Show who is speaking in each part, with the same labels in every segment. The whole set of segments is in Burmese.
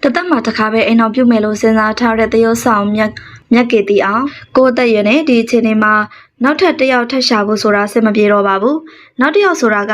Speaker 1: တသက်မှာတစ်ခါပဲအိမ်အောင်ပြုတ်မယ်လို့စဉ်းစားထားတဲ့တရုတ်ဆောင်မြက်ကေတီအောင်ကိုယ်သက်ရနဲ့ဒီအချိန်လေးမှာနောက်ထပ်တစ်ယောက်ထပ်ရှာဖို့ဆိုတာစစ်မပြေတော့ပါဘူးနောက်တစ်ယောက်ဆိုတာက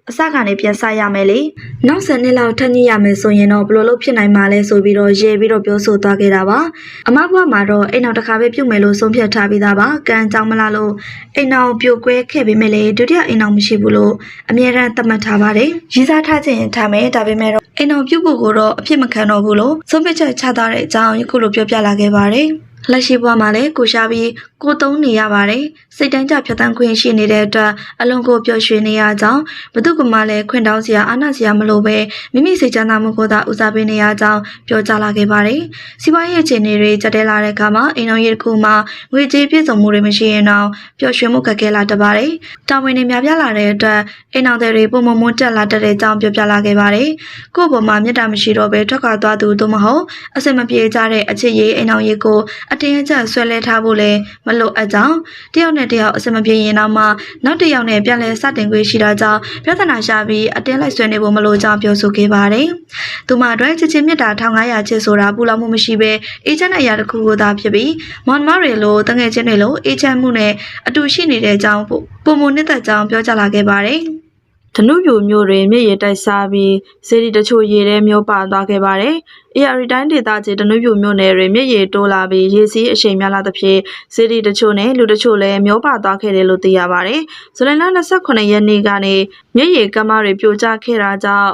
Speaker 1: အစကနေပြန်ဆရမယ်လေနောက်10နှစ်လောက်ထပ်ညှိရမယ်ဆိုရင်တော့ဘယ်လိုလုပ်ဖြစ်နိုင်မှာလဲဆိုပြီးတော့ရေပြီးတော့ပြောဆိုသွားခဲ့တာပါအမဘွားမှာတော့အိမ်အောင်တစ်ခါပဲပြုတ်မယ်လို့ဆုံးဖြတ်ထားပြီးသားပါကံကြောင်းမလားလို့အိမ်အောင်ပြိုကွဲခဲ့ပေမဲ့လေဒုတိယအိမ်အောင်မရှိဘူးလို့အမြဲတမ်းသတ်မှတ်ထားပါတယ်ရည်စားထားခြင်းထားမယ်ဒါပေမဲ့တော့အိမ်အောင်ပြုတ်ဖို့ကိုတော့အဖြစ်မခံတော့ဘူးလို့ဆုံးဖြတ်ချက်ချထားတဲ့အကြောင်းယခုလိုပြောပြလာခဲ့ပါတယ်လက်ရှိဘဝမှာလည်းကိုရှာပြီးကိုသုံးနေရပါတယ်စိတ်တိုင်းကြဖြတ်တန်းခွင့်ရှိနေတဲ့အတွက်အလုံးကိုပျော်ရွှင်နေရကြောင်းဘသူကမှလည်းခွင့်တောင်းစရာအာဏာစရာမလိုပဲမိမိစိတ်ချမ်းသာမှုကိုသာဦးစားပေးနေရကြောင်းပြောကြားလာခဲ့ပါတယ်စီးပွားရေးအခြေအနေတွေကြက်တဲလာတဲ့အခါမှာအိမ်တော်ရေးတစ်ခုမှာငွေကြေးပြည့်စုံမှုတွေမရှိရင်တော့ပျော်ရွှင်မှုခက်ခဲလာတတ်ပါတယ်တာဝန်တွေများပြားလာတဲ့အတွက်အိမ်တော်တွေပုံမမွန်းတက်လာတတ်တဲ့အကြောင်းပြောပြလာခဲ့ပါတယ်ကိုယ့်ဘဝမှာမေတ္တာမရှိတော့ဘဲထွက်ခွာသွားသူတို့မဟုတ်အစင်မပြေကြတဲ့အချစ်ရေးအိမ်တော်ရေးကိုအတင်းအကျပ်ဆွဲလဲထားဖို့လည်းမလိုအပ်ကြောင်းတယောက်နဲ့တယောက်အစမပြေရင်တော့မှနောက်တစ်ယောက်နဲ့ပြန်လဲစတင်ခွင့်ရှိတာကြောင့်ပြဿနာရှာပြီးအတင်းလိုက်ဆွဲနေဖို့မလိုကြောင်းပြောဆိုခဲ့ပါတယ်။သူမအတွက်ချစ်ချင်းမြတ်တာ1500ချစ်ဆိုတာပူလောင်မှုမရှိဘဲအေဂျင့်တဲ့အရာတစ်ခုကိုသာဖြစ်ပြီးမွန်မာရီလိုတငယ်ချင်းတွေလိုအေဂျင့်မှုနဲ့အတူရှိနေတဲ့အကြောင်းပုံမနှစ်သက်ကြောင်းပြောကြားလာခဲ့ပါတယ်။ဓနုပြူမျိုးတွေမြစ်ရတိုက်စားပြီးစေတီတချို့ရေထဲမျိုးပါသွားခဲ့ပါတယ်။ AR တိုင်းဒေသကြီးဓနုပြူမျိုးနယ်တွေမြစ်ရတိုးလာပြီးရေစီးအရှိန်များလာသဖြင့်စေတီတချို့နဲ့လူတချို့လည်းမျိုးပါသွားခဲ့တယ်လို့သိရပါတယ်။ဇူလိုင်လ28ရက်နေ့ကနေမြစ်ရကမ်းမတွေပြိုကျခဲ့တာကြောင့်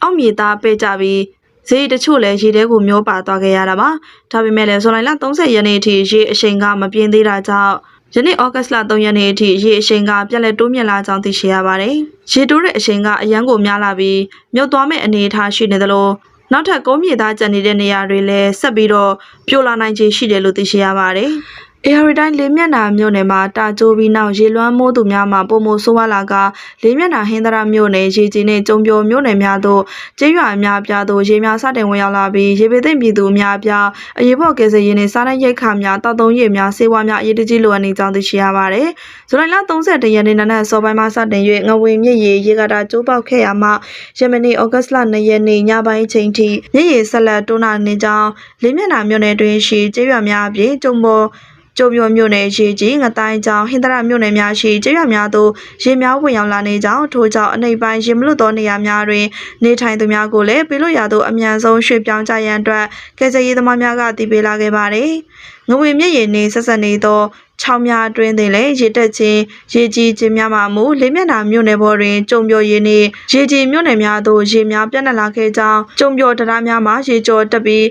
Speaker 1: အောက်မြေသားပဲ့ကြပြီးဈေးတချို့လည်းရေထဲကိုမျိုးပါသွားခဲ့ရတာပါ။ဒါပေမဲ့လည်းဇူလိုင်လ30ရက်နေ့အထိရေအရှိန်ကမပြင်းသေးတာကြောင့်ယနေ့ဩဂတ်လ3ရက်နေ့အထိရေအရှိန်ကပြက်လက်တိုးမြင့်လာကြောင်းသိရှိရပါတယ်။ရေတိုးတဲ့အရှိန်ကအရန်ကိုများလာပြီးမြုပ်သွားမဲ့အနေအထားရှိနေသလိုနောက်ထပ်ကုန်းမြေသားကျန်နေတဲ့နေရာတွေလည်းဆက်ပြီးတော့ပြိုလာနိုင်ခြေရှိတယ်လို့သိရှိရပါတယ်။ AR တိုင်းလေးမျက်နှာမြို့နယ်မှာတာကျိုးပြီးနောက်ရေလွှမ်းမိုးသူများမှာပုံမဆိုးဝါလာကလေးမျက်နှာဟင်းသရမြို့နယ်ရေကြီးနဲ့ကျုံပြိုမြို့နယ်များသို့ကျေးရွာအများပြားသို့ရေများစတင်ဝင်ရောက်လာပြီးရေပေသိမ့်ပြည်သူအများပြားအရေးပေါ်ကယ်ဆယ်ရေးနဲ့စားနပ်ရိက္ခာများတောက်သုံးရေများဆေးဝါးများအရေးတကြီးလိုအပ်နေကြောင်းသိရှိရပါတယ်။ဇူလိုင်လ31ရက်နေ့နနက်စောပိုင်းမှစတင်၍ငဝေမြစ်ရေကတာကျိုးပေါက်ခဲ့ရမှယမနေ့ဩဂတ်လ2ရက်နေ့ညပိုင်းချိန်ထိမြစ်ရေဆက်လက်တွန်းလာနေကြောင်းလေးမျက်နှာမြို့နယ်တွင်ရှိကျေးရွာများအပြင်ကျုံပြိုမြို့နယ်ရေကြီးငတိုင်းကျောင်းဟင်္ဒရမြို့နယ်များရှိကျေးရွာများသို့ရေများဝင်ရောက်လာနေကြောင်းထို့ကြောင့်အနေပိုင်းရေမလွတ်သောနေရာများတွင်နေထိုင်သူများကိုလည်းပေးလို့ရသောအမြန်ဆုံးရွှေ့ပြောင်းကြရန်အတွက်ကယ်ဆယ်ရေးသမားများကတည်ပေးလာခဲ့ပါတယ်။ငွေမြင့်ရည်နှင့်ဆက်ဆက်နေသောချောင်းများအတွင်းတွင်လည်းရေတက်ခြင်းရေကြီးခြင်းများမှမူလေးမျက်နှာမြို့နယ်ပေါ်တွင်ကျုံပြိုရည်နှင့်ရေကြီးမြို့နယ်များသို့ရေများပြန့်နှံ့လာခဲ့ကြောင်းကျုံပြိုတရားများမှာရေကျော်တက်ပြီး